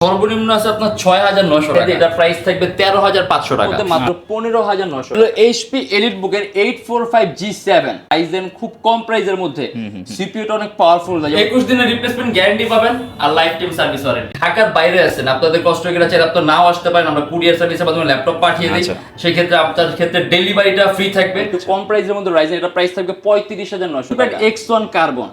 সর্বনিম্ন আছে আপনার ৬,৯০০ টাকা। এটা প্রাইস থাকবে ১৩,৫০০ টাকা, মাত্র 15,৯০০। এইচপি এলিট বুকের 845G7 Ryzen, খুব কম প্রাইসের মধ্যে। সিপিইউটা অনেক পাওয়ারফুল, 21 দিনের রিপ্লেসমেন্ট গ্যারান্টি পাবেন আর লাইফ টাইম সার্ভিস ওয়ারেন্টি। ঢাকার বাইরে আছেন, আপনাদের কষ্ট করে চাইলে আপনারা নাও আসতে পারেন, আমরা কুরিয়ার সার্ভিসের মাধ্যমে ল্যাপটপ পাঠিয়ে দিই। সেই ক্ষেত্রে আপনার ক্ষেত্রে ডেলিভারিটা ফ্রি থাকবে। একটু কম প্রাইসের মধ্যে Ryzen, এটা প্রাইস থাকবে 35,৯০০ টাকা। X1 কার্বন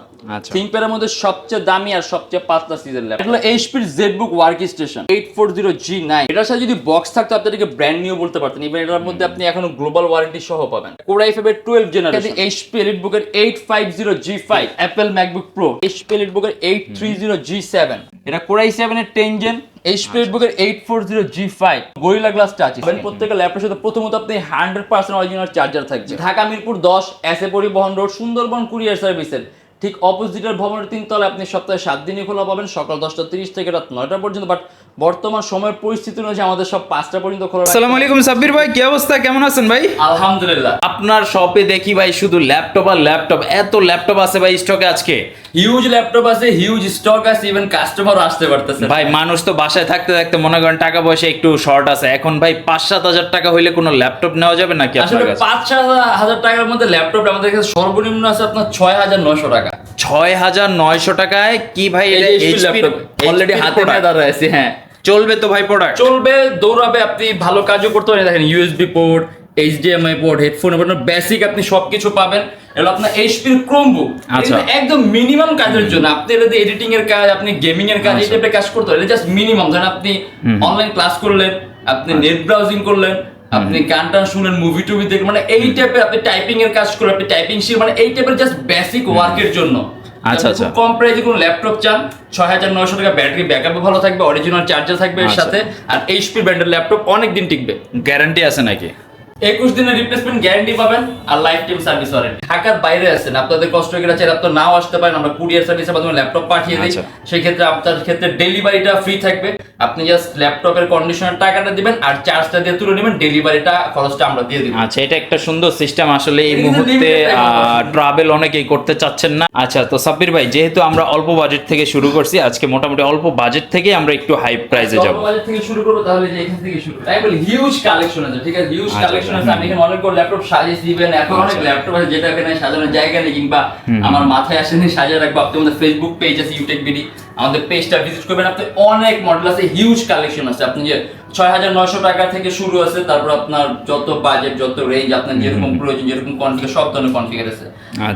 থিংকপ্যাডের মধ্যে সবচেয়ে দামি আর সবচেয়ে পাতলা সিজন ল্যাপটপ। এটা হলো এইচপির জেডবুক ওয়ার্কস্টেশন 840G9। এটার সাথে যদি বক্স থাকতো আপনি এটাকে ব্র্যান্ড নিউ বলতে পারতেন। ইভেন এটার মধ্যে আপনি এখনো গ্লোবাল ওয়ারেন্টি সহ পাবেন। Core i5 এর 12 জেনারেশন, এইচপি এলিট বুকের 850G5, Apple MacBook pro, HP elite বুকের 830G7, এটা Core i7 এর 10 জেন, এইচপি এলিট বুকের 840G5, গরিলা গ্লাস টাচ। প্রত্যেকটা ল্যাপটপের সাথে প্রথমত আপনি 100% অরিজিনাল চার্জার থাকবে। ঢাকা মিরপুর 10 এসএ পরিবহন রোড, সুন্দরবন কুরিয়ার সার্ভিসের ঠিক অপোজিটের ভবনের 3 তলায় আপনি সপ্তাহে 7 দিনই খোলা পাবেন, সকাল 10:30 থেকে রাত 9টা পর্যন্ত। বাট বর্তমান সময়ের পরিস্থিতি অনুযায়ী আমাদের সব 5টা পর্যন্ত খোলা। আসসালামু আলাইকুম সাব্বির ভাই, কি অবস্থা, কেমন আছেন ভাই? আলহামদুলিল্লাহ। আপনার শপে দেখি ভাই শুধু ল্যাপটপ আর ল্যাপটপ, এত ল্যাপটপ আছে ভাই স্টকে আজকে? হিউজ ল্যাপটপ আছে, হিউজ স্টক আছে, ইভেন কাস্টমারও আসতে পারতেছে। ভাই মানুষ তো বাসায় থাকতে থাকতে মনে করেন টাকা পয়সা একটু শর্ট আছে, এখন ভাই 5-7 হাজার টাকা হইলে কোনো ল্যাপটপ নেওয়া যাবে নাকি আপনার আসলে কাছে? 5-7 হাজার টাকার মধ্যে ল্যাপটপ আমাদের কাছে সর্বনিম্ন আছে আপনার 6,900 টাকা। 6,900 টাকায় কি ভাই? এটা এইচপি অলরেডি হাতে নিয়ে দাঁড়ায় আছে। হ্যাঁ, চলবে তো ভাই প্রোডাক্ট? চলবে, দৌড়াবে, আপনি ভালো কাজও করতে পারেন। দেখেন USB port, HDMI port, headphone, basic আপনি সবকিছু পাবেন। এটা আপনার এইচপির ক্রোমবুক, একদম মিনিমাম কাজের জন্য। আপনি এটা দিয়ে এডিটিং এর কাজ, আপনি গেমিং এর কাজ, এই টাইপের কাজ করতে পারেন। এটা জাস্ট মিনিমাম। ধরেন আপনি অনলাইন ক্লাস করলেন, আপনি নেট ব্রাউজিং করলেন, আপনি গান টান শুনলেন, মুভি টুভি দেখলেন, মানে এই টাইপের আপনি টাইপিং এর কাজ করলেন, আপনি টাইপিং শিখ, মানে এই টাইপের জাস্ট বেসিক ওয়ার্কের জন্য। আচ্ছা, কম প্রাইসে কোনো ল্যাপটপ চান, 6,900 টাকা, ব্যাটারি ব্যাকআপও ভালো থাকবে, অরিজিনাল চার্জার থাকবে এর সাথে, আর এইচপি ব্র্যান্ডের ল্যাপটপ অনেক দিন টিকবে। গ্যারান্টি আছে নাকি? 21 দিনের রিপ্লেসমেন্ট গ্যারান্টি পাবেন আর লাইফ টাইম সার্ভিস ওয়ারেন্টি। ঢাকার বাইরে আছেন, আপনাদের কষ্ট করে চাইলে আপনারা নাও আসতে পারেন, আমরা কুরিয়ার সার্ভিসের মাধ্যমে ল্যাপটপ পাঠিয়ে দিই। সেই ক্ষেত্রে আপনার ক্ষেত্রে ডেলিভারিটা ফ্রি থাকবে। আপনি জাস্ট ল্যাপটপের কন্ডিশনের টাকাটা দিবেন আর চার্জটা দিয়ে তুলে নেবেন, ডেলিভারিটা খরচটা আমরা দিয়ে দিব। আচ্ছা, এটা একটা সুন্দর সিস্টেম। আসলে এই মুহূর্তে ট্রাভেল অনেকেই করতে চাচ্ছেন না। আচ্ছা, তো সাব্বির ভাই, যেহেতু আমরা অল্প বাজেট থেকে শুরু করছি, আজকে মোটামুটি অল্প বাজেট থেকে আমরা একটু হাই প্রাইসে যাব। অল্প বাজেট থেকে শুরু করব, তাহলে যে এখান থেকে শুরু। তাই বলি হিউজ কালেকশন আছে, ঠিক আছে? হিউজ কালেকশন আছে। আমি এখানে অনেক ল্যাপটপ সাজিয়ে দিবেন। এখন অনেক ল্যাপটপ আছে যেটা এখানে সাজানোর জায়গা নেই, কিংবা আমার মাথায় আসেনি সাজিয়ে রাখবো। আপনি আমাদের ফেসবুক পেজ আছে ইউটেক বিডি, আমাদের পেজটা ভিজিট করবেন। আপনি অনেক মডেল আছে, হিউজ কালেকশন আছে। আপনি যে 6,900 টাকা থেকে শুরু আছে, তারপর আপনার যত বাজেট, যত রেঞ্জ, আপনার যেরকম প্রয়োজন, যেরকম কনফিগার, সব ধরনের কনফিগার আছে।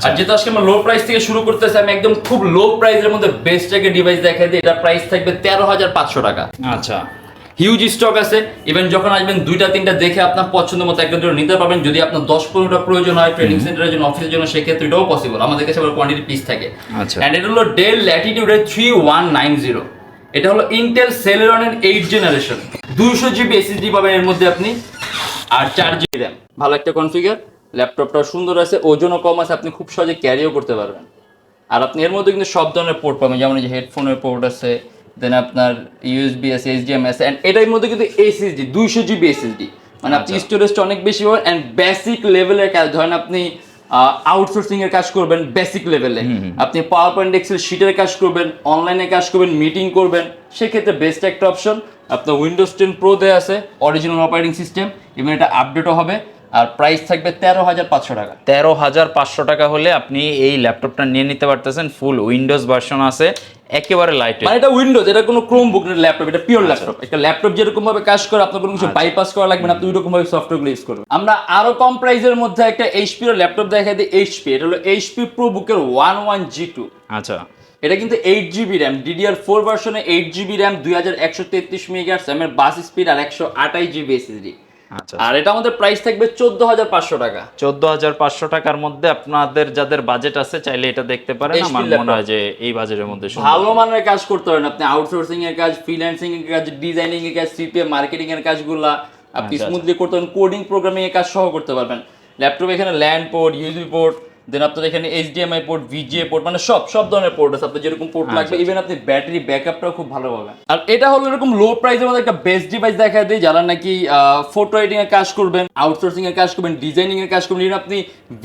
আর যেহেতু আজকে আমরা লো প্রাইস থেকে শুরু করতেছি, আমি একদম খুব লো প্রাইসের মধ্যে বেস্ট একটা ডিভাইস দেখাই দিই। এটা প্রাইস থাকবে 13,500 টাকা। আচ্ছা, হিউজ স্টক আছে। ইভেন যখন আসবেন 2-3টা দেখে আপনার পছন্দ মতো একটা দুটো নিতে পারবেন। যদি আপনার 10-15টা প্রয়োজন হয় ট্রেনিং সেন্টারের জন্য, অফিসের জন্য, সেক্ষেত্রে এটাও পসিবল। আমাদের কাছে আবার কোয়ান্টিটি পিস থাকে। এন্ড এটা হলো ডেল ল্যাটিটিউড 3190। এটা হলো ইন্টেল সেলেরনের 8 জেনারেশন, 200GB SSD পাবেন এর মধ্যে আপনি, আর 4GB RAM। ভালো একটা কনফিগার, ল্যাপটপটাও সুন্দর আছে, ওজনও কম আছে, আপনি খুব সহজে ক্যারিও করতে পারবেন। আর আপনি এর মধ্যে কিন্তু সব ধরনের পোর্ট পাবেন, যেমন এই যে হেডফোনের পোর্ট আছে, দেন আপনার ইউএসবি আছে, এইচডিএমআই আছে, এন্ড এটার মধ্যে কিন্তু এসএসডি 200GB SSD, মানে আপনি স্টোরেজটা অনেক বেশি পাবেন। এন্ড বেসিক লেভেলের কাজ, ধরেন আপনি আউটসোর্সিং এর কাজ করবেন বেসিক লেভেলে, আপনি পাওয়ার পয়েন্ট এক্সেল শিটের কাজ করবেন, অনলাইনে কাজ করবেন, মিটিং করবেন, সেক্ষেত্রে বেস্ট একটা অপশন। আপনার উইন্ডোজ 10 প্রো দেয়া আছে, অরিজিনাল অপারেটিং সিস্টেম, এবং এটা আপডেটও হবে। আর প্রাইস থাকবে 13,500 টাকা। 13,500 টাকা হলে আপনি এই ল্যাপটপটা নিয়ে নিতে পারতেছেন। ফুল উইন্ডোজ ভার্সন আছে, একেবারে লাইট, মানে এটা উইন্ডোজ, এটা কোনো ক্রোমবুক না, ল্যাপটপ, এটা পিওর ল্যাপটপ। একটা ল্যাপটপ যেরকম ভাবে কাজ করে, আপনার কোনো কিছু বাইপাস করা লাগবে না, আপনি ওই রকম ভাবে সফটওয়্যারগুলো ইউজ করবেন। আমরা আরো কম প্রাইসের মধ্যে একটা এইচপি এর ল্যাপটপ দেখাই দিই। এইচপি, এটা হলো এইচপি প্রোবুকের 11G2। আচ্ছা, এটা কিন্তু 8GB RAM, DDR4 ভার্সনে 8GB RAM, 2133 মেগাহার্টজ এর বাস স্পিড, আর 128GB SSD। আচ্ছা, আর এটা আমাদের প্রাইস থাকবে 14,500 টাকা। 14,500 টাকার মধ্যে আপনাদের যাদের বাজেট আছে চাইলে এটা দেখতে পারেন। আমার মনে হয় যে এই বাজেটের মধ্যে ভালো মানের কাজ করতে পারেন আপনি। আউটসোর্সিং এর কাজ, ফ্রিল্যান্সিং এর কাজ, ডিজাইনিং এর কাজ, সিপিএম মার্কেটিং এর কাজগুলো আপনি স্মুথলি করতে পারেন। কোডিং প্রোগ্রামিং এর কাজ সহ করতে পারবেন। ল্যাপটপ এখানে ল্যান্ড পোর্ট, ইউএসবি পোর্ট, দেন আপনার এখানে এইচডিএমআই পোর্ট, ভিজিএ পোর্ট, মানে সব ধরনের পোর্ট আছে। আপনার যেরকম পোর্ট লাগবে, ইভেন আপনি ব্যাটারি ব্যাকআপটাও খুব ভালো পাবেন। আর এটা হলো এরকম লো প্রাইসের মধ্যে একটা বেস্ট ডিভাইস দেখা দেয়, যারা নাকি ফটো এডিটিং এর কাজ করবেন, আউটসোর্সিং এর কাজ করবেন, ডিজাইনিং এর কাজ করবেন, আপনি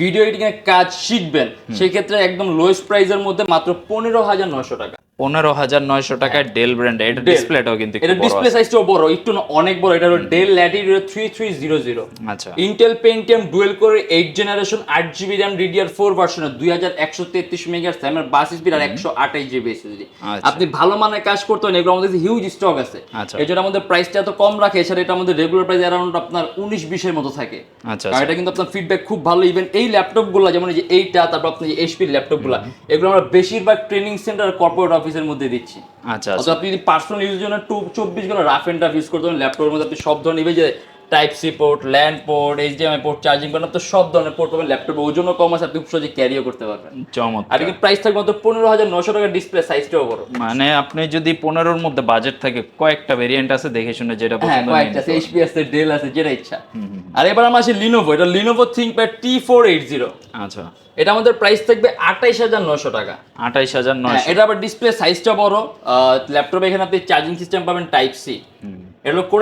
ভিডিও এডিটিং এর কাজ শিখবেন, সেই ক্ষেত্রে একদম লোয়েস্ট প্রাইসের মধ্যে মাত্র 15,900 টাকা। 15,900 টাকায় ডেল ব্র্যান্ড, এটা ডিসপ্লেটাও কিন্তু এটা ডিসপ্লে সাইজটাও বড়, একটু না অনেক বড়। এটা হলো ডেল ল্যাটিটিউড 3300। আচ্ছা, Intel Pentium dual core 8 generation 8GB RAM DDR4 ভার্সনের 2133 মেগাহার্টজ এর বাস স্পিড আর 128GB SSD। আপনি ভালো মানের কাজ করতে হন, এগুলো আমাদের হিউজ স্টক আছে। এই জন্য আমাদের প্রাইসটা এত কম রাখে। এছাড়া এটা আমাদের রেগুলার প্রাইস অ্যারাউন্ড আপনার 19-20 এর মতো থাকে। আচ্ছা, আর এটা কিন্তু আপনার ফিডব্যাক খুব ভালো। ইভেন এই ল্যাপটপগুলো যেমন এই যে এইটা, তারপর আপনি যে এইচপির ল্যাপটপগুলো, এগুলো আমরা বেশিরভাগ ট্রেনিং সেন্টার কর্পোরেট অফিসের মধ্যে দিচ্ছি। আচ্ছা, অথবা আপনি যদি পার্সোনাল ইউজের জন্য 24 ঘন্টা রাফ এন্ড টাফ ইউজ করতে পারেন, ল্যাপটপের মধ্যে আপনি সব ধরনের যে type C port, LAN port, HDMI port, charging port, আপনি সব ধরনের পোর্ট পাবেন। ল্যাপটপের ওজনও কম আছে, আপনি খুব সহজে ক্যারিও করতে পারবেন। চমৎকার। আর কিন্তু প্রাইস থাকবে মাত্র 15,900 টাকা, ডিসপ্লে সাইজটাও বড়। মানে আপনি যদি 15-র মধ্যে বাজেট থাকে, কয়েকটা ভেরিয়েন্ট আছে, দেখে শুনে যেটা পছন্দ কয়েকটা আছে, এইচপি আছে, ডেল আছে, যেটা ইচ্ছা। আর এবার আমরা আসি লিনোভো। এটা লিনোভো থিংকপ্যাড T480। আচ্ছা, এটা আমাদের প্রাইস থাকবে 28,900 টাকা। 28,900। এটা আবার ডিসপ্লে সাইজটা বড়। ল্যাপটপে এখানে আপনি চার্জিং সিস্টেম পাবেন টাইপ সি। এটা হলো কোর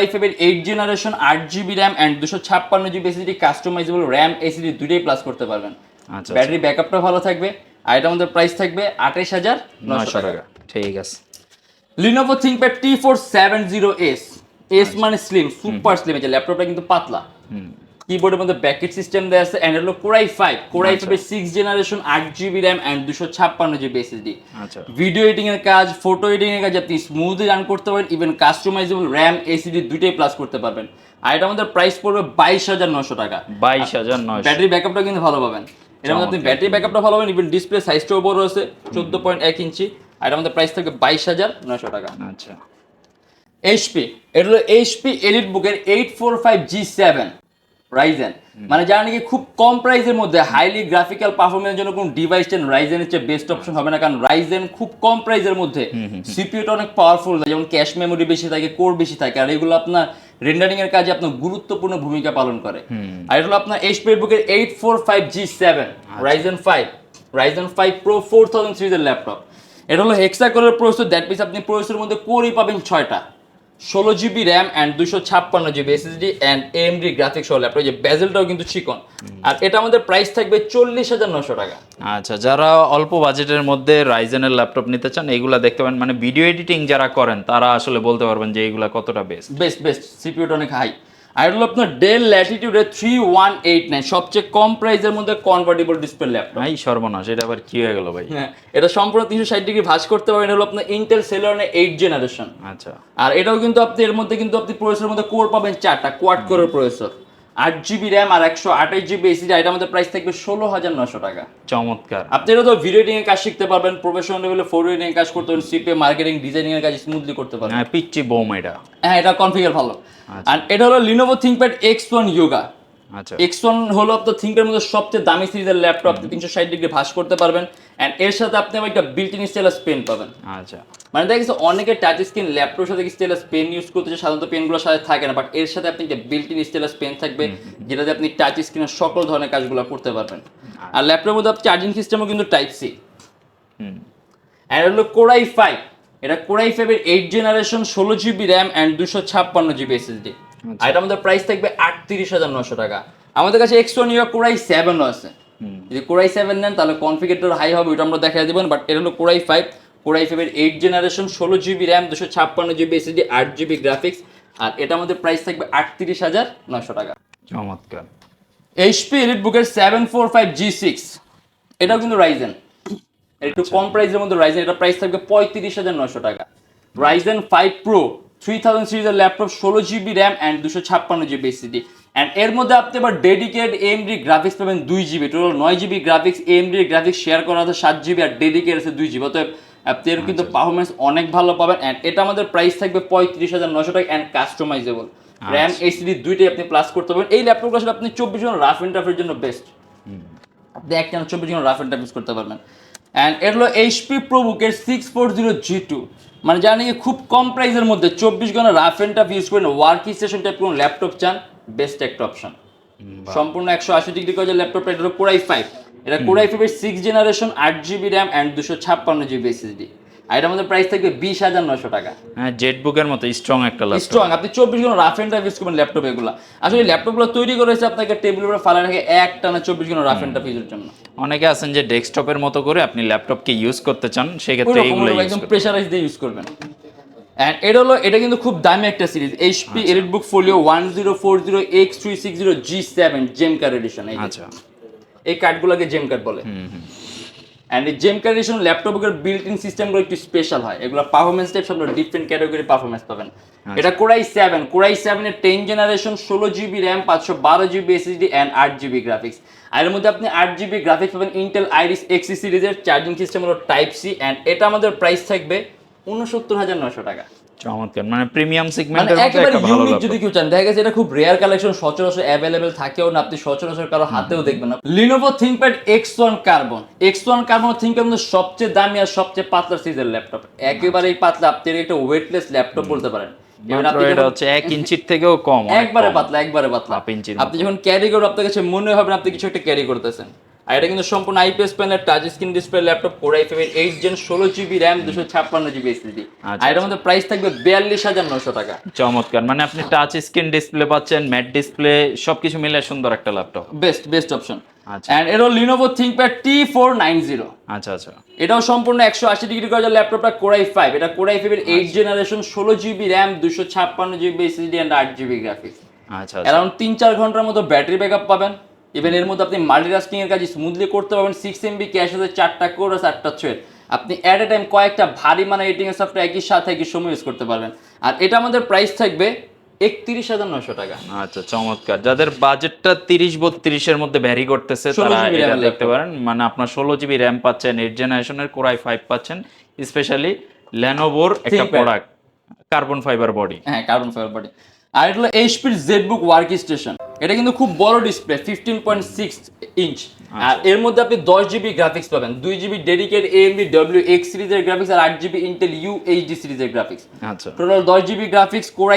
i5 এর 8 generation 8GB RAM and 256GB SSD, customisable RAM SSD দুটোই প্লাস করতে পারবেন। আচ্ছা, ব্যাটারি ব্যাকআপটা ভালো থাকবে। আর এটা আমাদের প্রাইস থাকবে 28,900 টাকা। ঠিক আছে। Lenovo ThinkPad T470S। এস মানে স্লিম, সুপার স্লিম। এই ল্যাপটপটা কিন্তু পাতলা। কিবোর্ডের মধ্যে ব্যাকেট সিস্টেম দেয়া আছে। এন্ড হলো কোর i5 এর 6 generation 8GB RAM and 256GB SSD। আচ্ছা, ভিডিও এডিটিং এর কাজ, ফটো এডিটিং এর কাজ আপনি স্মুথলি রান করতে পারেন। ইভেন কাস্টমাইজেবল RAM SSD দুটোই প্লাস করতে পারবেন। আর এটা আমাদের প্রাইস পড়বে 22,900 টাকা। 22,900। ব্যাটারি ব্যাকআপটা কিন্তু ভালো পাবেন। এর মধ্যে আপনি ব্যাটারি ব্যাকআপটা ভালো পাবেন। ইভেন ডিসপ্লে সাইজটাও বড় আছে, 14.1 ইঞ্চি। আর এটা আমাদের প্রাইস থাকবে 22,900 টাকা। আচ্ছা, এইচপি। এটা হলো এইচপি এলিট বুকের 845G7 রাইজেন। মানে যারা নাকি খুব কম প্রাইসের মধ্যে হাইলি গ্রাফিক্যাল পারফরমেন্সের জন্য কোন ডিভাইস চান, রাইজেনের চেয়ে বেস্ট অপশন হবে না। কারণ রাইজেন খুব কম প্রাইসের মধ্যে সিপিইউটা অনেক পাওয়ারফুল, যেমন ক্যাশ মেমোরি বেশি থাকে, কোর বেশি থাকে। আর এগুলো আপনার রেন্ডারিং এর কাজে আপনার গুরুত্বপূর্ণ ভূমিকা পালন করে। আর এটা হলো আপনার এইচপি বুকের 845G7 রাইজেন 5 Pro 4000 সিরিজের ল্যাপটপ। এটা হলো হেক্সা কোরের প্রসেসর। দ্যাট মিনস আপনি প্রসেসরের মধ্যে কোরই পাবেন 6টা, 16GB RAM and 256GB SSD and AMD graphics সহ ল্যাপটপ। যে বেজেলটাও কিন্তু চিকন। আর এটা আমাদের প্রাইস থাকবে 40,900 টাকা। আচ্ছা, যারা অল্প বাজেটের মধ্যে রাইজেনের ল্যাপটপ নিতে চান, এগুলা দেখতে পারেন। মানে ভিডিও এডিটিং যারা করেন, তারা আসলে বলতে পারবেন যে এগুলা কতটা বেস্ট। সিপিইউটা অনেক হাই। আর হলো আপনার ডেল ল্যাটিটিউড 3189, সবচেয়ে কম প্রাইসের মধ্যে কনভার্টেবল ডিসপ্লে ল্যাপটপ। ভাই সর্বনাশ, এটা আবার কি হয়ে গেল ভাই? হ্যাঁ, এটা সম্পূর্ণ 360 ডিগ্রি ভাঁজ করতে পারবেন। এটা হলো আপনার ইন্টেল সেলেরনের 8 জেনারেশন। আচ্ছা, আর এটাও কিন্তু আপনি এর মধ্যে কিন্তু আপনি প্রসেসরের মধ্যে কোর পাবেন 4টা, কোয়াড কোরের প্রসেসর, 8GB RAM আর 128GB SSD। এটা আমাদের প্রাইস থাকবে 16,900 টাকা। চমৎকার। আপনি এটা তো ভিডিও এডিটিং এর কাজ শিখতে পারবেন, প্রফেশনাল লেভেলে ফটো এডিটিং এর কাজ করতে পারবেন, সিপিএ মার্কেটিং ডিজাইনিং এর কাজ স্মুথলি করতে পারবেন। হ্যাঁ, পিচ্চি বোম এটা। হ্যাঁ, এটা কনফিগার ভালো। আর এটা হলো লিনোভো থিংকপ্যাড X1 Yoga। আচ্ছা, X1 হলো আপনার থিংকপ্যাডের মধ্যে সবচেয়ে দামি সিরিজের ল্যাপটপ। আপনি 360 ডিগ্রি ভাঁজ করতে পারবেন। এন্ড এর সাথে আপনি আবার একটা বিল্ট ইন স্টাইলাস পেন পাবেন। আচ্ছা, মানে দেখা গেছে অনেকে টাচ স্ক্রিন ল্যাপটপের সাথে স্টাইলাস পেন ইউজ করতে চায়, সাধারণত পেনগুলোর সাথে থাকে না, বাট এর সাথে আপনি একটা বিল্ট ইন স্টাইলাস পেন থাকবে, যেটাতে আপনি টাচ স্ক্রিনের সকল ধরনের কাজগুলো করতে পারবেন। আর ল্যাপটপের মধ্যে চার্জিং সিস্টেমও কিন্তু টাইপ সি। আর হলো কোর i5। এটা কোর i5 এর 8 generation 16GB RAM and 256GB SSD। আর এটা আমাদের প্রাইস থাকবে 38,900 টাকা। আমাদের কাছে X1 Yoga কোর i7 ও আছে। যদি কোর i7 নেন তাহলে কনফিগারেটর হাই হবে, ওটা আমরা দেখাই দেবেন। বাট এটা হলো কোর i5 এর 8 generation 16GB RAM 256GB SSD 8GB graphics. আর এটা আমাদের প্রাইস থাকবে 38,900 টাকা। চমৎকার। এইচপি এলিট বুকের 745G6। এটাও কিন্তু রাইজেন, একটু কম প্রাইসের মধ্যে রাইজেন। এটা প্রাইস থাকবে 35,900 টাকা। রাইজেন 5 Pro 3000 সিরিজের laptop, 16GB RAM and 256GB SSD। And এর মধ্যে আপনি আবার ডেডিকেটেড AMD গ্রাফিক্স পাবেন 2GB, total 9GB graphics. AMD graphics share করা আছে 7GB আর ডেডিকেটেড আছে 2GB। অতএব আপনি এর কিন্তু পারফরমেন্স অনেক ভালো পাবেন। এন্ড এটা আমাদের প্রাইস থাকবে 35,900 টাকা এন্ড কাস্টমাইজেবল। RAM SSD দুইটাই আপনি প্লাস করতে পারবেন। এই ল্যাপটপগুলো আসলে আপনি 24 ঘন্টা রাফ এন্ড টাফের জন্য বেস্ট। আপনি একটা 24 ঘন্টা রাফ এন্ড টাফ ইউজ করতে পারবেন। অ্যান্ড এর হলো এইচপি প্রোবুকের 640G2। মানে যারা নাকি খুব কম প্রাইসের মধ্যে 24 ঘন্টা রাফ এন্ড টাফ ইউজ করেন, ওয়ার্ক স্টেশন টাইপ কোনো ল্যাপটপ চান, বেস্ট একটা অপশন। সম্পূর্ণ 180 ডিগ্রি কাজের ল্যাপটপটা। এটা হলো কোর i5। এটা কোর i5 এর 6 generation 8GB RAM and 256GB SSD। আর এটা আমাদের প্রাইস থাকবে 20,900 টাকা। হ্যাঁ, জেটবুকের মতো স্ট্রং একটা ল্যাপটপ। স্ট্রং, আপনি 24 ঘন্টা রাফ এন্ড টাফ ইউজ করবেন ল্যাপটপ এগুলো। আসলে ল্যাপটপগুলো তৈরি করেছে আপনাকে টেবিলের উপরে ফালা রেখে একটানা 24 ঘন্টা রাফ এন্ড টাফ ইউজের জন্য। অনেকে আছেন যে ডেস্কটপের মতো করে আপনি ল্যাপটপকে ইউজ করতে চান, সেক্ষেত্রে এইগুলো একদম প্রেসারাইজ দিয়ে ইউজ করবেন। এন্ড এটা কিন্তু খুব দামি একটা series, HP EliteBook Folio 1040X360 G7 gem card edition. আচ্ছা, এই কার্ডগুলোকে জেম কার্ড বলে। এন্ড এই জেম কার্ড এডিশন ল্যাপটপের বিল্ট ইন সিস্টেমগুলো একটু স্পেশাল হয়, এগুলো পারফরম্যান্স টাইপ সব ডিফারেন্ট ক্যাটাগরি পারফরম্যান্স পাবেন। এটা Core i7 এর 10 generation, 16GB RAM, 512GB SSD and 8GB graphics. আর এর মধ্যে আপনি 8GB গ্রাফিক্স পাবেন ইন্টেল আইরিস Xe সিরিজের। চার্জিং সিস্টেম হলো টাইপ সি এন্ড এটা আমাদের প্রাইস থাকবে 69,900 টাকা। চমৎকার, মানে প্রিমিয়াম মানে সেগমেন্টের মধ্যে একেবারে একটা ভালো ইউনিক ল্যাপটপ। যদি কেউ চান, দেখা গেছে এটা খুব রেয়ার কালেকশন, সচরাচর অ্যাভেলেবেল থাকেও না, আপনি সচরাচর কারো হাতেও দেখবেন না। Lenovo ThinkPad X1 Carbon ThinkPad মধ্যে সবচেয়ে দামি আর সবচেয়ে পাতলা সিরিজের ল্যাপটপ, একেবারেই পাতলা, আপনি একটা ওয়েটলেস ল্যাপটপ বলতে পারেন। মাত্র এটা হচ্ছে 1 ইঞ্চির থেকেও কম, একবারে পাতলা, একবারে পাতলা। হাফ ইঞ্চির আপনি যখন ক্যারি করবেন আপনার কাছে মনে হবে না আপনি কিছু একটা ক্যারি করতেছেন। আর এটা কিন্তু সম্পূর্ণ IPS প্যানেলের touch screen display laptop, Core i5 এর 8 gen, 16GB RAM, 256GB SSD। আর এটার মধ্যে প্রাইস থাকবে 42,900 টাকা। চমৎকার, মানে আপনি টাচ স্ক্রিন ডিসপ্লে পাচ্ছেন, ম্যাট ডিসপ্লে, সবকিছু মিলে সুন্দর একটা ল্যাপটপ। Best option. আচ্ছা, এন্ড এটা Lenovo ThinkPad T490। আচ্ছা আচ্ছা, এটাও সম্পূর্ণ 180 ডিগ্রি করা ল্যাপটপটা Core i5, এটা Core i5 এর 8 generation, 16GB RAM, 256GB SSD and 8GB graphics. আচ্ছা, অ্যারাউন্ড 3-4 ঘন্টার মতো ব্যাটারি ব্যাকআপ পাবেন। ইভেন এর মধ্যে আপনি মাল্টিটাস্কিং এর কাজ স্মুথলি করতে পারবেন। 6MB ক্যাশ আছে, 4টা কোর আছে, 8টা থ্রেড। আপনি এট এ টাইম কয়েকটা ভারী মানে এডিটিং এর সফটওয়্যার একই সাথে একই সময় ইউজ করতে পারবেন। আর এটা আমাদের প্রাইস থাকবে 31,900 টাকা। আচ্ছা, চমৎকার। যাদের বাজেটটা 30-32 এর মধ্যে ভ্যারি করতেছে তারা 16GB এটা RAM দেখতে পারেন। মানে আপনার 16GB RAM পাচ্ছেন, 8 জেনারেশনের Core i5 পাচ্ছেন, স্পেশালি Lenovoর একটা ThinkPad। Product, carbon fibre body. হ্যাঁ, কার্বন ফাইবার বডি। আর এটা হলো HP ZBook ওয়ার্কস্টেশন। এটা কিন্তু খুব বড় ডিসপ্লে, 15.6 ইঞ্চ। আর এর মধ্যে আপনি 10GB গ্রাফিক্স পাবেন, 2GB ডেডিকেটেড AMD WX সিরিজের গ্রাফিক্স আর 8GB Intel UHD সিরিজের গ্রাফিক্স। আচ্ছা, total 10GB graphics, Core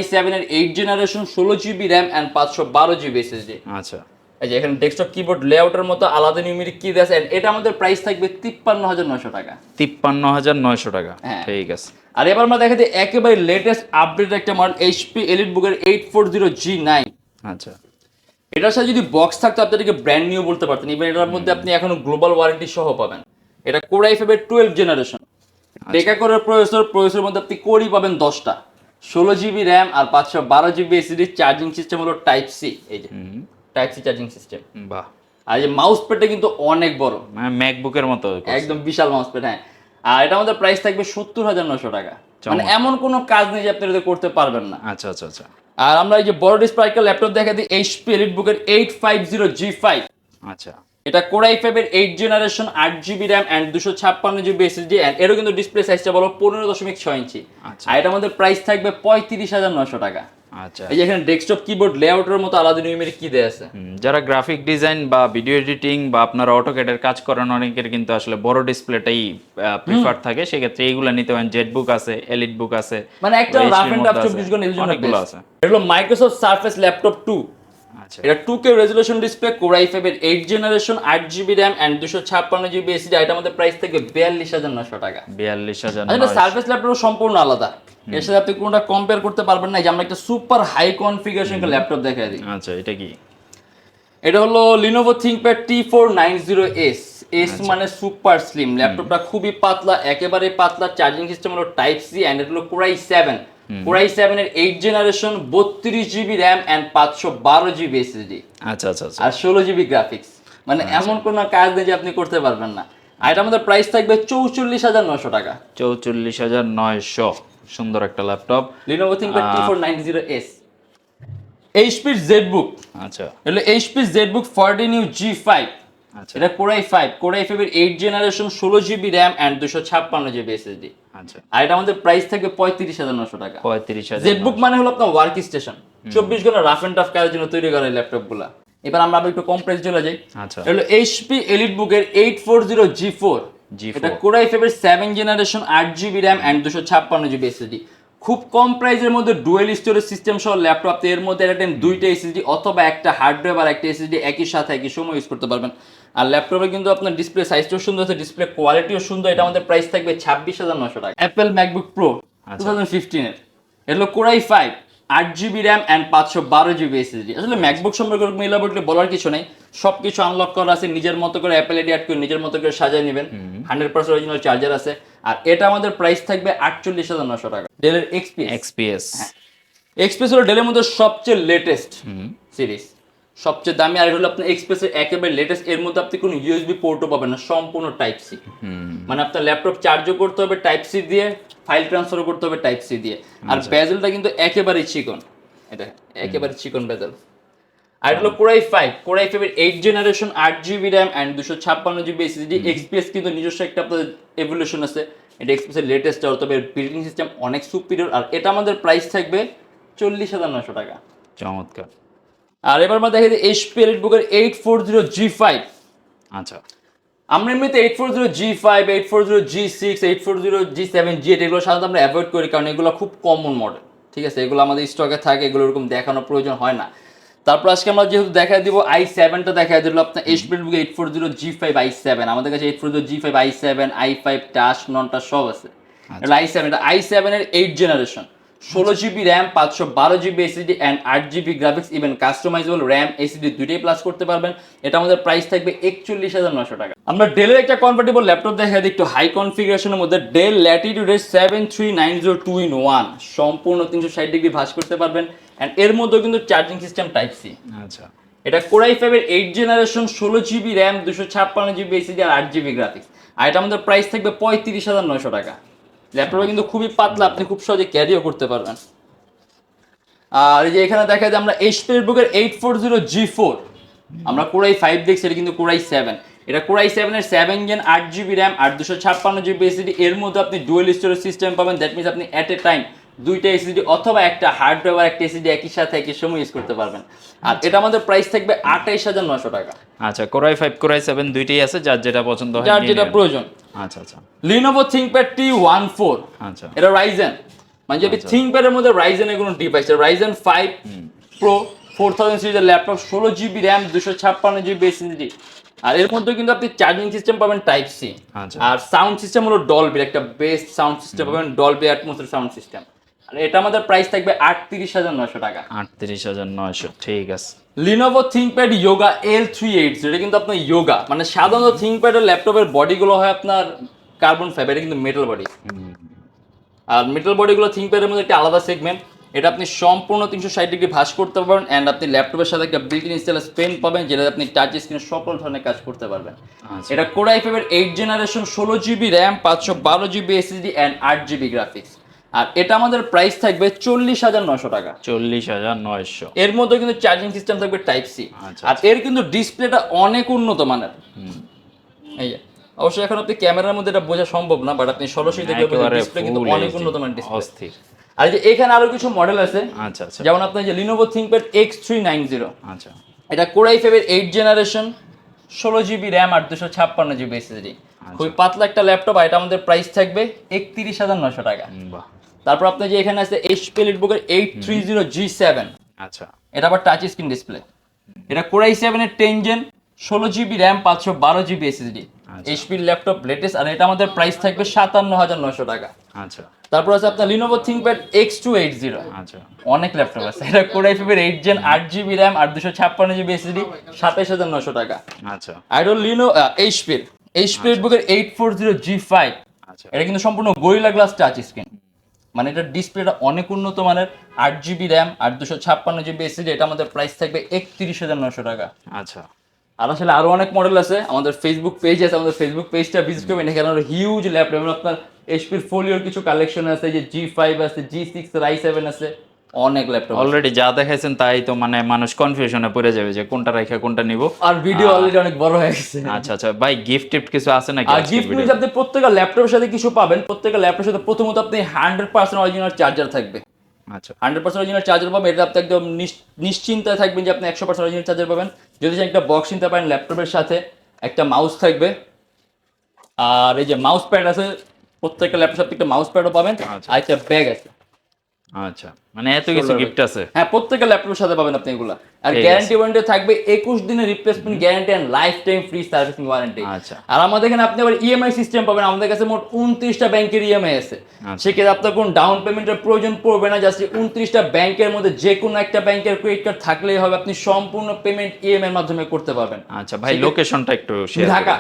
i7 এর 8 generation, 16GB RAM and 512GB SSD। আচ্ছা, এই যে এখানে ডেস্কটপ কিবোর্ড লেআউটের মতো আলাদা নিউমেরিক কি দেয়া আছে। এটা আমাদের প্রাইস থাকবে 53,900 টাকা। 53,900 টাকা। হ্যাঁ। ঠিক আছে। আর এবার আমরা দেখাচ্ছি একেবারে লেটেস্ট আপডেট একটা মডেল HP EliteBook এর 840G9। আচ্ছা, এটার সাথে যদি বক্স থাকতো আপনি এটাকে ব্র্যান্ড নিউ বলতে পারতেন। ইভেন এটার মধ্যে আপনি এখনো গ্লোবাল ওয়ারেন্টি সহ পাবেন। এটা Core i5 এর 12 জেনারেশন, টেকা করে প্রসেসরের মধ্যে আপনি কোরই পাবেন 10টা, 16GB RAM আর 512GB SSD। চার্জিং সিস্টেম হলো টাইপ সি, এই যে টাইপ সি চার্জিং সিস্টেম। বাহ। আর এই মাউস প্যাডটা কিন্তু অনেক বড়, মানে ম্যাকবুকের মতো একদম বিশাল মাউস প্যাড। হ্যাঁ, আর এটা আমাদের প্রাইস থাকবে 70,900 টাকা। মানে এমন কোনো কাজ নেই যে আপনি এটা করতে পারবেন না। আচ্ছা আচ্ছা আচ্ছা। আর আমরা এই যে বড় ডিসপ্লে একটা ল্যাপটপ দেখা দিই, HP EliteBook এর 850G5। আচ্ছা, এটা Core i5 এর 8 generation, 8GB RAM and 256GB SSD and এরও কিন্তু ডিসপ্লে সাইজটা বলো 15.6 ইঞ্চি। আচ্ছা। আর এটা আমাদের প্রাইস থাকবে 35,900 টাকা। আচ্ছা, এই যে এখানে ডেস্কটপ কিবোর্ড লেআউটের মতো আলাদা নিউমেরিক কি দেয়া আছে। যারা গ্রাফিক ডিজাইন বা ভিডিও এডিটিং বা আপনার অটোক্যাডের কাজ করেন, অনেকের কিন্তু আসলে বড় ডিসপ্লেটাই প্রিফার থাকে, সেক্ষেত্রে এইগুলো নিতে পারেন। জেটবুক আছে, EliteBook আছে, মানে একটা বা রাফ HP এন্ড এর টাফ মধ্যে 24 ঘন্টা এর জন্য অনেকগুলো বেস্ট। আছে। এটা হলো Microsoft Surface Laptop 2। আচ্ছা, এটা 2K resolution display, Core i5 এর 8 generation, 8GB RAM and 256GB SSD। এটা আমাদের প্রাইস থেকে 42,900 টাকা। 42,000। এটা সার্ফেস ল্যাপটপ সম্পূর্ণ আলাদা, এর সাথে আপনি কোনটা কম্পেয়ার করতে পারবেন না। যে আমরা একটা সুপার হাই কনফিগারেশন ল্যাপটপ দেখাই দিই। আচ্ছা, এটা কি? এটা হলো Lenovo ThinkPad T490S। এস মানে সুপার স্লিম। ল্যাপটপটা খুবই পাতলা, একেবারে পাতলা। চার্জিং সিস্টেম হলো টাইপ সি এন্ড এটা হলো Core i7 এর 8 generation, 32GB RAM and 512GB SSD। আচ্ছা আচ্ছা আচ্ছা। আর 16GB গ্রাফিক্স। মানে এমন কোনো কাজ নেই যে আপনি করতে পারবেন না। আর এটা আমাদের প্রাইস থাকবে 44,900 টাকা। 44,900। সুন্দর একটা laptop, Lenovo ThinkPad T490S। HP ZBook। আচ্ছা হলো HP ZBook 40New G5। আচ্ছা এটা Core i5 এর 8 generation, 16GB RAM and 256GB SSD। আচ্ছা। আর এটা আমাদের প্রাইস থাকবে 35,900 টাকা। 35,000। ZBook মানে হলো আপনার ওয়ার্ক স্টেশন, 24 ঘন্টা রাফ এন্ড টাফ কাজের জন্য তৈরি করা এই ল্যাপটপগুলো। এবার আমরা একটু কম প্রাইস চলে যাই। আচ্ছা, হলো HP EliteBook এর 840G4। এটা Core i5 এর 7 generation, 8GB RAM and 256GB SSD। খুব কম প্রাইসের মধ্যে ডুয়েল স্টোরেজ সিস্টেম সহ ল্যাপটপ, এর মধ্যে একটা দুইটা এসএসডি অথবা একটা হার্ড ড্রাইভ আর একটা এসএসডি একই সাথে একই সময় ইউজ করতে পারবেন। আর ল্যাপটপে কিন্তু আপনার ডিসপ্লে সাইজটাও সুন্দর আছে, ডিসপ্লে কোয়ালিটিও সুন্দর। এটা আমাদের প্রাইস থাকবে 26,900 টাকা। অ্যাপেল ম্যাকবুক প্রো 2015 এর, এটা হলো core i 5 8GB RAM and 512GB SSD. আসলে ম্যাকবুক সম্পর্কে মিলাবটলি বলার কিছু নেই, সবকিছু আনলক করা আছে, নিজের মতো করে অ্যাপেল এডি অ্যাড করে নিজের মতো করে সাজিয়ে নেবেন। 100% অরিজিনাল চার্জার আছে। আর এটা আমাদের প্রাইস থাকবে 48,900 টাকা। ডেলের এক্সপিএস। এক্সপ্রেস হলো ডেলের মধ্যে সবচেয়ে লেটেস্ট সিরিজ, সবচেয়ে দামি। আর হলো আপনার এক্সপ্রেসের একেবারে লেটেস্ট, এর মধ্যে আপনি কোনো ইউএসবি পোর্টও পাবেন না, সম্পূর্ণ টাইপ সি। মানে আপনার ল্যাপটপ চার্জও করতে হবে টাইপ সি দিয়ে, ফাইল ট্রান্সফারও করতে হবে টাইপ সি দিয়ে। আর বেজেলটা কিন্তু একেবারেই চিকন, এটা একেবারে চিকন বেজেল। আর হলো কোরাই 5 এর 8 generation 8GB RAM and 256GB SSD. XPS কিন্তু নিজস্ব একটা আপনাদের এভলিউশন আছে, এটা এক্সপিএসের লেটেস্ট, তবে বিল্ডিং সিস্টেম অনেক সুপিরিয়র। আর এটা আমাদের প্রাইস থাকবে 40,900 টাকা। চমৎকার। আর এবার আমরা দেখি এইচপি এলিটবুকের 840G5। আচ্ছা, আমরা এমনিতে 840G5, 840G6, 840G7, G8 এগুলো সাধারণত আমরা অ্যাভয়েড করি, কারণ এগুলো খুব কমন মডেল, ঠিক আছে, এগুলো আমাদের স্টকে থাকে, এগুলো এরকম দেখানোর প্রয়োজন হয় না। তারপর আজকে আমরা যেহেতু দেখা দিব i7টা দেখা দিল আপনার এইচপি এলিটবুক 840G5 i7। আমাদের কাছে 840G5 i7 i5 টাচ নন টাচ সব আছে। এটা i7, এটা i7 এর 8 generation, 16GB RAM 512GB SSD and 8GB graphics, even customisable RAM SSD দুইটাই প্লাস করতে পারবেন। এটা আমাদের প্রাইস থাকবে 41,900 টাকা। আমরা ডেলের একটা কনভার্টেবল ল্যাপটপ দেখা দিই একটু হাই কনফিগারেশনের মধ্যে, ডেল ল্যাটিটিউডের 73902-in-1, সম্পূর্ণ 360 ডিগ্রি ভাঁজ করতে পারবেন। অ্যান্ড এর মধ্যেও কিন্তু চার্জিং সিস্টেম টাইপ সি। আচ্ছা, এটা কোরাই 5 এর 8 generation, 16GB RAM 256GB SSD আর 8GB গ্রাফিক্স। আর এটা আমাদের প্রাইস থাকবে 35,900 টাকা। ল্যাপটপটা কিন্তু খুবই পাতলা, আপনি খুব সহজে ক্যারিও করতে পারবেন। আর এই যে এখানে দেখা যায় আমরা এইচপি এলিটবুকের 840G4, আমরা কোরাই 5 দেখছি, এটা কিন্তু কোরাই 7। এটা কোরাই 7 এর 7 জেন 8GB র্যাম আর 256GB এসএসডি। এর মধ্যে আপনি ডুয়েল স্টোরেজ সিস্টেম পাবেন, দ্যাট মিনস আপনি এট এ টাইম দুইটা এসএসডি অথবা একটা হার্ড ড্রাইভ আর একটা এসএসডি একই সাথে একই সময় ইউজ করতে পারবেন। আর এটা আমাদের প্রাইস থাকবে 28,900 টাকা। আচ্ছা, কোরাই 5 কোরাই 7 দুইটাই আছে, যার যেটা পছন্দ হয়, যার যেটা প্রয়োজন। আচ্ছা আচ্ছা। লিনোভো থিংকপ্যাড T14, আচ্ছা, এটা রাইজেন, মানে যদি থিংকপ্যাডের মধ্যে রাইজেনের কোনো ডিভাইস, রাইজেন 5 প্রো 4000 সিরিজের laptop, 16GB RAM 256GB SSD. আর এর মধ্যে কিন্তু আপনি চার্জিং সিস্টেম পাবেন টাইপ সি। আর সাউন্ড সিস্টেম হলো ডলবি, একটা বেস্ট সাউন্ড সিস্টেম পাবেন, ডলবি অ্যাটমসের সাউন্ড সিস্টেম। আর এটা আমাদের প্রাইস থাকবে 38,900 টাকা। 38,900, ঠিক আছে। লিনোভো থিংকপ্যাড ইয়োগা L380, এটা কিন্তু আপনার ইয়োগা, মানে সাধারণত থিংকপ্যাডের ল্যাপটপের বডিগুলো হয় আপনার কার্বন ফাইবার, এটা কিন্তু মেটাল বডি। আর মেটাল বডিগুলো থিংকপ্যাডের মধ্যে একটা আলাদা সেগমেন্ট। এটা আপনি সম্পূর্ণ 360 ডিগ্রি ভাঁজ করতে পারবেন, অ্যান্ড আপনি ল্যাপটপের সাথে একটা বিল্ট ইন স্টাইলাস পেন পাবেন, যেটা আপনি টাচ স্ক্রিনে সকল ধরনের কাজ করতে পারবেন। এটা কোরাই 5 এর 8 generation, 16GB RAM 512GB SSD and 8GB graphics. আর এটা আমাদের প্রাইস থাকবে 40,900 টাকা। 40,900। এর মধ্যে কিন্তু চার্জিং সিস্টেম থাকবে টাইপ সি। আর এর কিন্তু ডিসপ্লেটা অনেক উন্নত মানের। এই যে অবশ্যই এখন আপনি ক্যামেরার মধ্যে এটা বোঝা সম্ভব না, বাট আপনি সরাসরি দেখলে ডিসপ্লে কিন্তু অনেক উন্নত মানের ডিসপ্লে। অস্থির। আর যে এখানে আরো কিছু মডেল আছে, আচ্ছা আচ্ছা, যেমন আপনার যে লিনোভো থিংকপ্যাড X390, আচ্ছা, এটা কোরাই 5 এর 8 জেনারেশন, 16GB র্যাম আর 256GB এসএসডি, খুবই পাতলা একটা ল্যাপটপ। আর এটা আমাদের প্রাইস থাকবে 31,900 টাকা। বাহ। তারপর আপনার যে এখানে আছে এইচপি এলিটবুকের 830G7, আচ্ছা, এটা আবার টাচ স্ক্রিন ডিসপ্লে। এটা কোরাই 7 এর 10 gen, 16GB RAM 512GB SSD, HP laptop latest. আর এটা আমাদের প্রাইস থাকবে 57,900 টাকা। আচ্ছা। তারপর আছে আপনার লিনোভো থিংকপ্যাড X280, আচ্ছা, অনেক ল্যাপটপ আছে। এটা কোরাই 5 এর 8 জেন 8GB র্যাম আর 256GB এসএসডি, 27,900 টাকা। আচ্ছা। আর এইচপি এলিটবুকের 840G5, আচ্ছা, এটা কিন্তু সম্পূর্ণ গরিলা গ্লাস টাচ স্ক্রিন, মানে এটা ডিসপ্লেটা অনেক উন্নত মানের, 8GB র্যাম আর 256GB এসএসডি। এটা আমাদের প্রাইস থাকবে 31,900 টাকা। আচ্ছা। আর আসলে আরো অনেক মডেল আছে, আমাদের ফেসবুক পেজ আছে, আমাদের ফেসবুক পেজটা ভিজিট করবেন, এখানে হিউজ ল্যাপটপ, আপনার এইচপির ফোলিওর কিছু কালেকশন আছে, যে G5 আছে, G6 i7 আছে, অনেক ল্যাপটপ অলরেডি যা দেখাইছেন তাই তো, মানে মানুষ কনফিউশনে পড়ে যাবে যে কোনটা রাখা কোনটা নিব। আর ভিডিও অলরেডি অনেক বড় হয়ে গেছে। আচ্ছা আচ্ছা ভাই, গিফট টিফট কিছু আছে নাকি? আর গিফট মিনস আপনি প্রত্যেকটা ল্যাপটপের সাথে কিছু পাবেন। প্রত্যেকটা ল্যাপটপের সাথে প্রথমত আপনি 100% অরিজিনাল চার্জার থাকবে। আচ্ছা, 100% অরিজিনাল চার্জার পাবেন, এটা আপনি একদম নিশ্চিন্তায় থাকবেন যে আপনি 100% অরিজিনাল চার্জার পাবেন। যদি একটা বক্স নিতে পারেন, ল্যাপটপের সাথে একটা মাউস থাকবে, আর এই যে মাউস প্যাড আছে, প্রত্যেকটা ল্যাপটপের সাথে একটা মাউস প্যাডও পাবেন, আর একটা ব্যাগ আছে। আচ্ছা, মানে এত কিছু গিফট আছে। হ্যাঁ, প্রত্যেকটা ল্যাপটপের সাথে পাবেন আপনি এগুলা। আর ঠিক গ্যারান্টি ওয়ারেন্টি থাকবে 21 দিনের replacement guarantee and life time free servicing warranty. আচ্ছা। আর আমাদের এখানে আপনি আবার ইএমআই সিস্টেম পাবেন। আমাদের কাছে মোট 29টা ব্যাংকের ইএমআই আছে। আচ্ছা। সেক্ষেত্রে আপনার কোনো ডাউন পেমেন্টের প্রয়োজন পড়বে না। জাস্ট 29টা ব্যাংকের মধ্যে যে কোনো একটা ব্যাংকের ক্রেডিট কার্ড থাকলেই হবে, আপনি সম্পূর্ণ পেমেন্ট ইএমআই এর মাধ্যমে করতে পারবেন। আচ্ছা ভাই, লোকেশনটা একটু শেয়ার ঢাকা।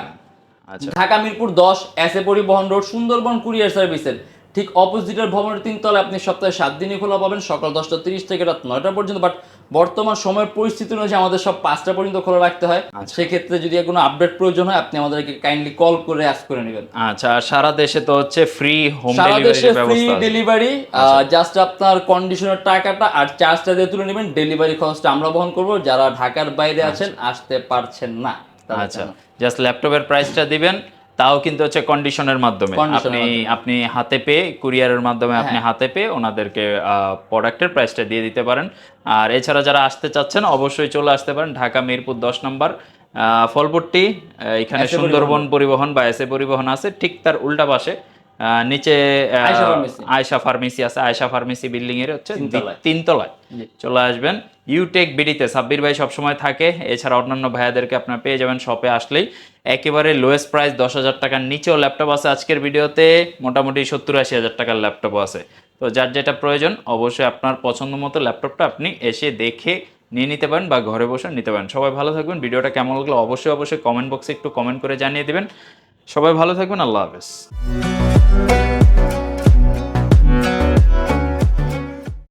আচ্ছা, ঢাকা মিরপুর 10 এসএ পরিবহন রোড, সুন্দরবন কুরিয়ার সার্ভিসের ঠিক অপোজিটের ভবনের 3 তলায়। আপনি সপ্তাহে 7 দিনই খোলা পাবেন, সকাল 10:30 থেকে রাত 9টা পর্যন্ত। বাট বর্তমান সময়ের পরিস্থিতি অনুযায়ী আমাদের সব 5টা পর্যন্ত খোলা রাখতে হয়। সেক্ষেত্রে যদি কোনো আপডেট প্রয়োজন হয়, আপনি আমাদেরকে কাইন্ডলি কল করে আস্ক করে নেবেন। আচ্ছা, আর সারা দেশে তো হচ্ছে ফ্রি হোম সারা দেশে ডেলিভারির ফ্রি ব্যবস্থা আছে। ডেলিভারি, জাস্ট আপনার কন্ডিশনের টাকাটা আর চার্জটা দিয়ে তুলে নেবেন। ডেলিভারি খরচটা আমরা বহন করব। যারা ঢাকার বাইরে আছেন, আসতে পারছেন না, আচ্ছা, জাস্ট ল্যাপটপের প্রাইসটা দিবেন, তাও কিন্তু হচ্ছে কন্ডিশনের মাধ্যমে। আপনি হাতে পেয়ে, কুরিয়ারের মাধ্যমে আপনি হাতে পেয়ে ওনাদেরকে প্রোডাক্টের প্রাইসটা দিয়ে দিতে পারেন। আর এছাড়া যারা আসতে চাচ্ছেন অবশ্যই চলে আসতে পারেন ঢাকা মিরপুর 10 নম্বর ফলপট্টি। এখানে সুন্দরবন পরিবহন বা এসএ পরিবহন আছে, ঠিক তার উল্টা পাশে নিচে আয়শা ফার্মেসি আছে। আয়শা ফার্মেসি বিল্ডিং এর হচ্ছে 3 তলায় চলে আসবেন। ইউটেক বিডিতে সাব্বির ভাই সবসময় থাকে। এছাড়া অন্যান্য ভাইয়াদেরকে আপনার পেয়ে যাবেন শপে আসলেই। একেবারে লোয়েস্ট প্রাইস 10,000 টাকার নিচেও ল্যাপটপ আছে আজকের ভিডিওতে, মোটামুটি 70-80 হাজার টাকার ল্যাপটপও আছে। তো যার যেটা প্রয়োজন অবশ্যই আপনার পছন্দ মতো ল্যাপটপটা আপনি এসে দেখে নিয়ে নিতে পারেন বা ঘরে বসে নিতে পারেন। সবাই ভালো থাকবেন। ভিডিওটা কেমন লাগলো অবশ্যই কমেন্ট বক্সে একটু কমেন্ট করে জানিয়ে দেবেন। সবাই ভালো থাকবেন। আল্লাহ হাফেজ।